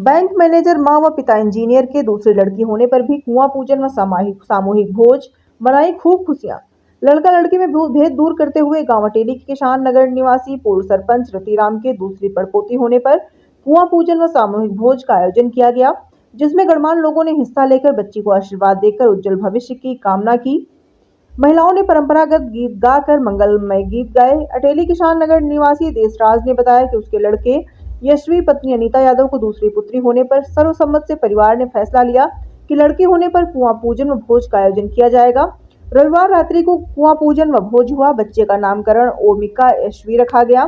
Bank manager मां व पिता इंजीनियर के दूसरी लड़की होने पर भी कुआं पूजन व सामूहिक भोज, मनाई खूब खुशियां। लड़का लड़की में भेद दूर करते हुए गांव अटेली के किसान नगर निवासी पूर्व सरपंच रतिराम के दूसरी पड़पोती होने पर कुआं पूजन व सामूहिक भोज का आयोजन किया गया, जिसमें गणमान्य लोगों ने हिस्सा लेकर बच्ची को आशीर्वाद देकर उज्जवल भविष्य की कामना की। महिलाओं ने परंपरागत गीत गाकर मंगलमय गीत गाए। अटेली किसान नगर निवासी देसराज ने बताया कि उसके लड़के यशवी पत्नी अनीता यादव को दूसरी पुत्री होने पर सर्वसम्मत से परिवार ने फैसला लिया कि लड़की होने पर कुआं पूजन व भोज का आयोजन किया जाएगा। रविवार रात्रि को कुआं पूजन व भोज हुआ। बच्चे का नामकरण ओमिका यशवी रखा गया।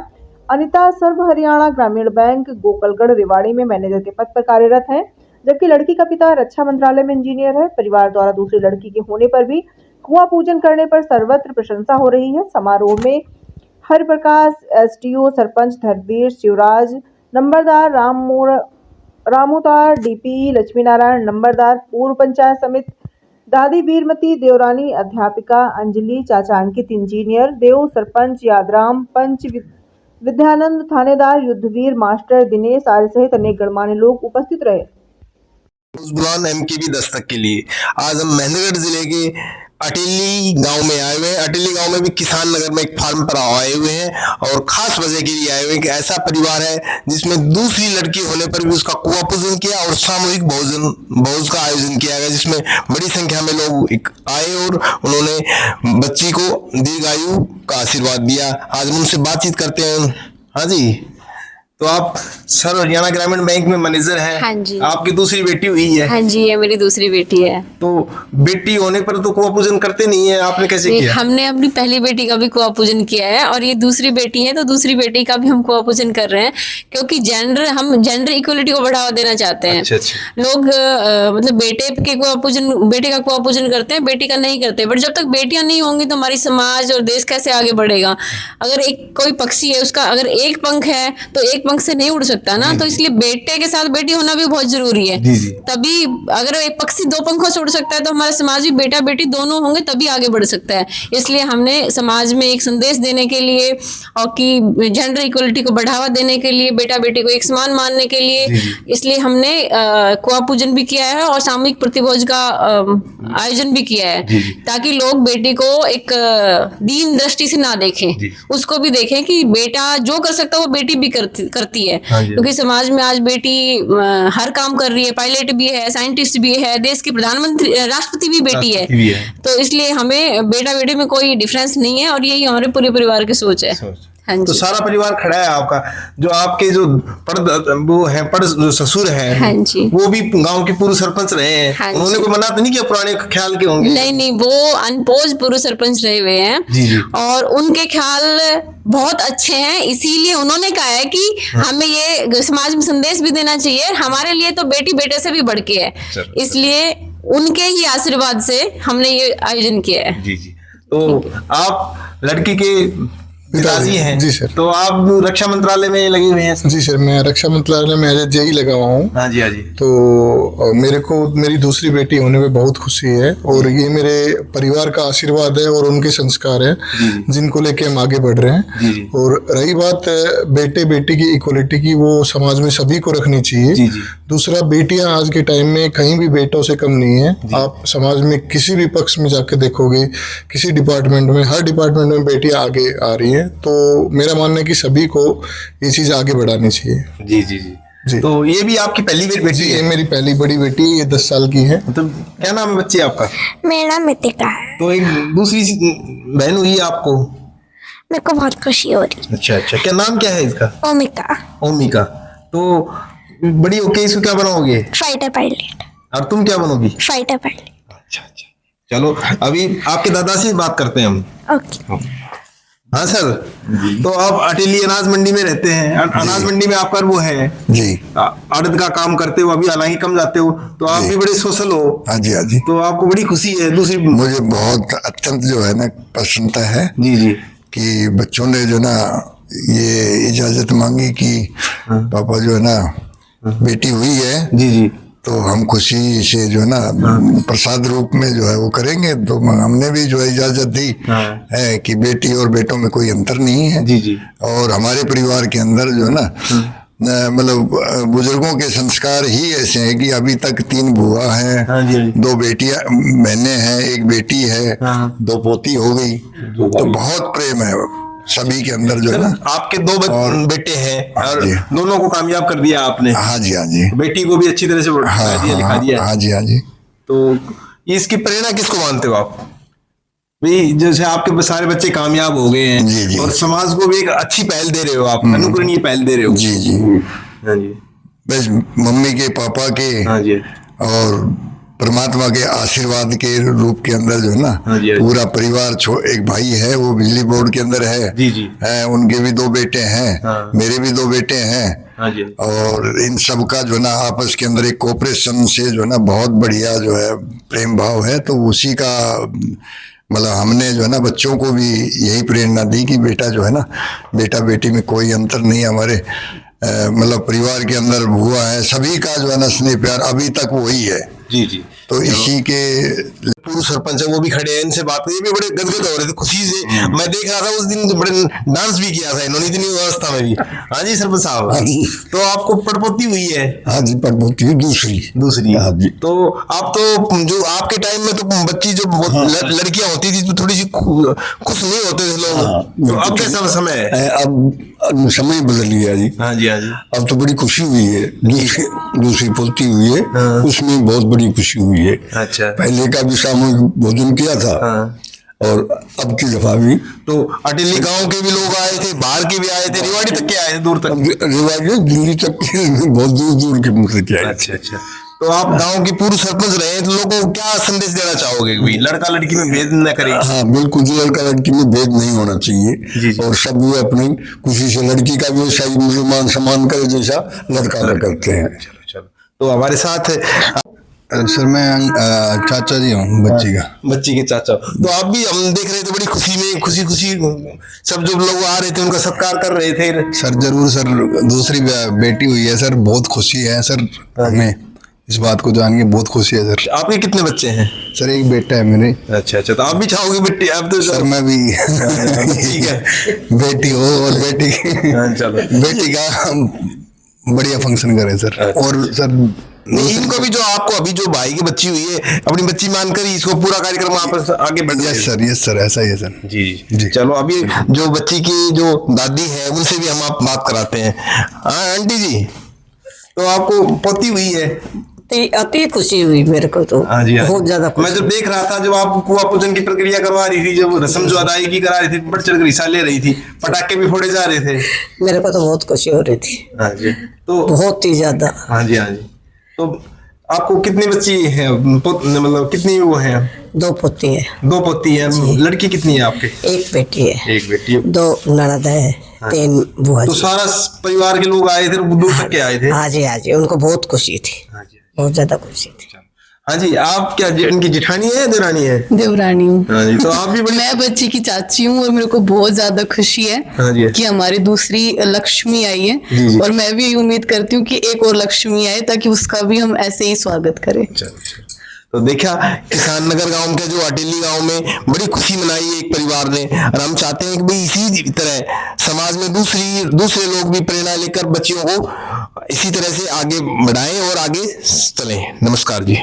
अनीता सर्व हरियाणा ग्रामीण बैंक गोकलगढ़ रेवाड़ी में मैनेजर के पद पर कार्यरत है, जबकि लड़की का पिता रक्षा मंत्रालय में इंजीनियर है। परिवार द्वारा दूसरी लड़की के होने पर भी कुआं पूजन करने पर सर्वत्र प्रशंसा हो रही है। समारोह में हरिप्रकाश एसडीओ, सरपंच धर्मवीर, शिवराज नंबरदार, रामोतार डीपी, लक्ष्मी नारायण नंबरदार, पूर्व पंचायत समिति दादी वीरमती देवरानी, अध्यापिका अंजलि, चाचा अंकित इंजीनियर, देव सरपंच यादराम, पंच विद्यानंद, थानेदार युद्धवीर, मास्टर दिनेश आर्य सहित अनेक गणमान्य लोग उपस्थित रहे। बुलान एमकेबी दस्तक के लिए आज हम महेंद्रगढ़ जिले के अटेली गांव में आए हुए हैं। अटेली गांव में भी किसान नगर में एक फार्म पर आए हुए हैं और खास वजह के लिए आए हुए हैं कि ऐसा परिवार है जिसमें दूसरी लड़की होने पर भी उसका कुआं पूजन किया और सामूहिक भोज का आयोजन किया गया, जिसमें बड़ी संख्या में लोग आए और उन्होंने बच्ची को दीर्घायु का आशीर्वाद दिया। आज हम उनसे बातचीत करते हैं। हाँ जी, तो आप सर हरियाणा ग्रामीण बैंक में मैनेजर हैं। हाँ जी। आपकी दूसरी बेटी हुई है। हाँ जी, ये मेरी दूसरी बेटी है। तो बेटी होने पर तो कुआं पूजन करते नहीं है, आपने कैसे किया? हमने अपनी पहली बेटी का भी कुआं पूजन किया है और ये दूसरी बेटी है तो दूसरी बेटी का भी हम कुआं पूजन कर रहे हैं, क्योंकि हम जेंडर इक्वलिटी को बढ़ावा देना चाहते हैं। अच्छा। लोग मतलब बेटे का कुआं पूजन करते हैं, बेटी का नहीं करते। बट जब तक बेटियां नहीं होंगी तो हमारी समाज और देश कैसे आगे बढ़ेगा? अगर कोई पक्षी है, उसका अगर एक पंख है तो एक पंख से नहीं उड़ सकता ना, तो इसलिए बेटे के साथ बेटी होना भी बहुत जरूरी है। तभी अगर एक पक्षी दो पंखों से उड़ सकता है तो हमारा समाज भी बेटा बेटी दोनों होंगे तभी आगे बढ़ सकता है। इसलिए हमने समाज में एक संदेश देने के लिए और कि जेंडर इक्वलिटी को बढ़ावा देने के लिए, बेटा बेटी को एक समान मानने के लिए, इसलिए हमने कुआं पूजन भी किया है और सामूहिक प्रतिभोज का आयोजन भी किया है, ताकि लोग बेटी को एक दीन दृष्टि से ना देखें, उसको भी देखें कि बेटा जो कर सकता है वो बेटी भी करती है। क्योंकि समाज में आज बेटी हर काम कर रही है, पायलट भी है, साइंटिस्ट भी है, देश की प्रधानमंत्री राष्ट्रपति भी बेटी है। तो इसलिए हमें बेटा बेटी में कोई डिफरेंस नहीं है और यही हमारे पूरे परिवार की सोच है। हाँ जी। तो सारा परिवार खड़ा है आपका, जो आपके जो पड़ ससुर हैं, हाँ जी, वो भी गांव के पूर्व सरपंच रहे हैं। हाँ, उन्होंने कोई मना तो नहीं किया? पुराने ख्याल के होंगे। नहीं, वो अनपोज पूर्व सरपंच रहे हुए हैं और उनके ख्याल बहुत अच्छे हैं। इसीलिए उन्होंने कहा है कि हमें ये समाज में संदेश भी देना चाहिए, हमारे लिए तो बेटी बेटे से भी बढ़ के है। इसलिए उनके ही आशीर्वाद से हमने ये आयोजन किया है। जी। तो आप लड़की के पिताजी हैं? जी सर। तो आप रक्षा मंत्रालय में लगे हुए हैं? जी सर, मैं रक्षा मंत्रालय में एज जेई लगा हुआ हूँ। हाँ जी। तो मेरे को मेरी दूसरी बेटी होने में बहुत खुशी है और ये मेरे परिवार का आशीर्वाद है और उनके संस्कार है जिनको लेके हम आगे बढ़ रहे हैं। और रही बात बेटे बेटी की इक्वलिटी की, वो समाज में सभी को रखनी चाहिए। दूसरा, बेटियां आज के टाइम में कहीं भी बेटों से कम नहीं है। आप समाज में किसी भी पक्ष में जाके देखोगे, किसी डिपार्टमेंट में, हर डिपार्टमेंट में बेटियां आगे आ रही है। तो मेरा मानना है कि सभी को ये चीज आगे बढ़ानी चाहिए। जी। तो ये भी आपकी पहली बेटी है? ये मेरी पहली बड़ी बेटी, ये 10 साल की है। तो क्या नाम है बच्चे आपका? मेरा नाम मितिका है। तो एक दूसरी बहन हुई आपको? मेरे को बहुत खुशी हो रही। अच्छा। क्या नाम क्या है इसका? ओमिका। तो बड़ी होके इसको क्या बनाओगे? Fighter pilot. और तुम क्या बनोगी? Fighter pilot. अच्छा। चलो अभी आपके दादा से बात करते हैं हम। ओके। हाँ सर, तो आप अटेली अनाज मंडी में रहते हैं। अनाज मंडी में आपका वो है जी, आड़त का काम करते हो, अभी हालांकि कम जाते हो, तो आप भी बड़े सोशल हो। हाँ जी। तो आपको बड़ी खुशी है? दूसरी मुझे बहुत अत्यंत जो है ना प्रसन्नता है जी कि बच्चों ने जो ना ये इजाजत मांगी कि पापा जो है ना बेटी हुई है। जी। तो हम खुशी से जो है ना प्रसाद रूप में जो है वो करेंगे। तो हमने भी जो है इजाजत दी है कि बेटी और बेटों में कोई अंतर नहीं है। जी। और हमारे परिवार के अंदर जो है ना मतलब बुजुर्गों के संस्कार ही ऐसे हैं कि अभी तक 3 बुआ हैं, हाँ जी, हाँ जी। 2 बेटियां बहनें हैं, 1 बेटी है, हाँ। 2 पोती हो गई, तो बहुत प्रेम है सभी के अंदर जो है ना। आपके 2 बेटे हैं हाँ और जी। दोनों को कामयाब कर दिया आपने। हाँ जी, हाँ जी, बेटी को भी अच्छी तरह से पढ़ा दिया, लिखा दिया। हाँ जी, हाँ जी। तो इसकी प्रेरणा किसको मानते हो आप? भाई जैसे आपके सारे बच्चे कामयाब हो गए हैं, जी, जी। और समाज को भी एक अच्छी पहल दे रहे हो आप, अनुकरणीय पहल दे रहे हो। जी जी, हाँ जी, बस मम्मी के पापा के हाँ जी, और परमात्मा के आशीर्वाद के रूप के अंदर जो है ना, हाँ जी, हाँ जी। पूरा परिवार एक भाई है वो बिजली बोर्ड के अंदर है। जी, जी। उनके भी 2 बेटे हैं, हाँ। मेरे भी 2 बेटे हैं। हाँ जी। और इन सब का जो है ना आपस के अंदर एक कोऑपरेशन से जो है ना बहुत बढ़िया जो है प्रेम भाव है। तो उसी का मतलब हमने जो है ना बच्चों को भी यही प्रेरणा दी कि बेटा जो है ना, बेटा बेटी में कोई अंतर नहीं, हमारे मतलब परिवार के अंदर बुआ है, सभी का जो है ना स्नेह प्यार अभी तक वही है। जी जी। तो इसी के पूर्व सरपंच है वो भी खड़े हैं, इनसे बात ये भी बड़े गदगद हो रहे थे खुशी से। मैं देख रहा था उस दिन तो बड़े डांस भी किया था इन्होंने इतनी अवस्था में भी। हाँ जी सरपंच साहब। हाँ जी। तो आपको पड़पोती हुई है? हाँ जी, पड़पोती है दूसरी। हाँ जी। तो आप तो जो आपके टाइम में तो बच्ची जो लड़कियां होती थी तो थोड़ी सी खुश नहीं होते थे लोग। तो अब कैसा समय है? अब समय बदल गया जी। हाँ जी, हाँ जी। अब तो बड़ी खुशी हुई है, दूसरी पोती हुई है। हाँ। उसमें बहुत बड़ी खुशी हुई है। अच्छा। पहले का भी सामूहिक भोजन किया था। हाँ। और अब की दफा भी तो अटेली गांव के भी लोग आए थे, बाहर के भी आए थे, रेवाड़ी तक के आए थे, दूर तक। रिवाज दिल्ली तक के बहुत दूर दूर के मुख से आए। अच्छा अच्छा। तो आप गांव के पूर्व सरपंच रहे हैं, तो लोगों को क्या संदेश देना चाहोगे? भाई लड़का लड़की में भेद न करें। हाँ बिल्कुल, लड़का लड़की में भेद नहीं होना चाहिए। जी, जी। और सब भी अपनी खुशी से लड़की का भी सही मुसलमान सम्मान करे जैसा लड़का का करते हैं। चलो चलो। तो हमारे साथ सर मैं चाचा जी हूँ बच्ची के चाचा। तो आप भी, हम देख रहे थे बड़ी खुशी में, खुशी खुशी सब जो लोग आ रहे थे उनका सत्कार कर रहे थे। सर जरूर सर, दूसरी बेटी हुई है सर, बहुत खुशी है सर, हमें इस बात को जान के बहुत खुशी है सर। आपके कितने बच्चे हैं? सर 1 बेटा है मेरे। अच्छा अच्छा। तो आप भी चाहोगे बेटी? आप तो सर मैं भी ठीक है। बेटी हो और बेटी चलो। बेटी का हम बढ़िया फंक्शन करें सर। और सर नहीं, इनको भी जो आपको अभी जो भाई की बच्ची हुई है अपनी बच्ची मानकर ही इसको पूरा कार्यक्रम आप आगे बढ़। यस सर, ऐसा ही है सर। जी जी। चलो अभी जो बच्ची की जो दादी है उनसे भी हम आप बात कराते हैं। हाँ आंटी जी, तो आपको पोती हुई है? अति खुशी हुई मेरे को तो। हाँ जी, हाँ। बहुत ज्यादा मैं जब देख रहा था, जब आप कुआं पूजन की प्रक्रिया करवा रही थी, जब रस्म जो अदायगी करा रही थी, बढ़ चढ़ कर हिस्सा ले रही थी, पटाखे भी फोड़े जा रहे थे। मेरे को तो बहुत खुशी हो रही थी। हाँ जी। तो बहुत ही ज्यादा। हाँ जी, हाँ जी। तो आपको कितनी बच्ची है, मतलब कितनी वो है? 2 पोती है। 2 पोती है। लड़की कितनी है आपके? 1 बेटी है। 1 बेटी है। 2 ननद है। 3 बुआ तो जी। सारा परिवार के लोग आए थे, दूर तक के आए थे? हाँ जी, उनको बहुत खुशी थी। हाँ जी, बहुत ज्यादा खुशी थी। हाँ जी। आप क्या इनकी जिठानी है या देरानी है? देवरानी हूँ। हाँ जी। तो आप भी बड़ी। मैं बच्ची की चाची हूँ और मेरे को बहुत ज्यादा खुशी है हाँ जी। कि हमारी दूसरी लक्ष्मी आई है। जी, जी। और मैं भी यही उम्मीद करती हूँ कि एक और लक्ष्मी आए ताकि उसका भी हम ऐसे ही स्वागत करें। तो देखा किसान नगर गांव के जो अटेली गांव में बड़ी खुशी मनाई एक परिवार ने, और हम चाहते हैं कि भाई इसी तरह समाज में दूसरे लोग भी प्रेरणा लेकर बच्चियों को इसी तरह से आगे बढ़ाएं और आगे चलें। नमस्कार जी।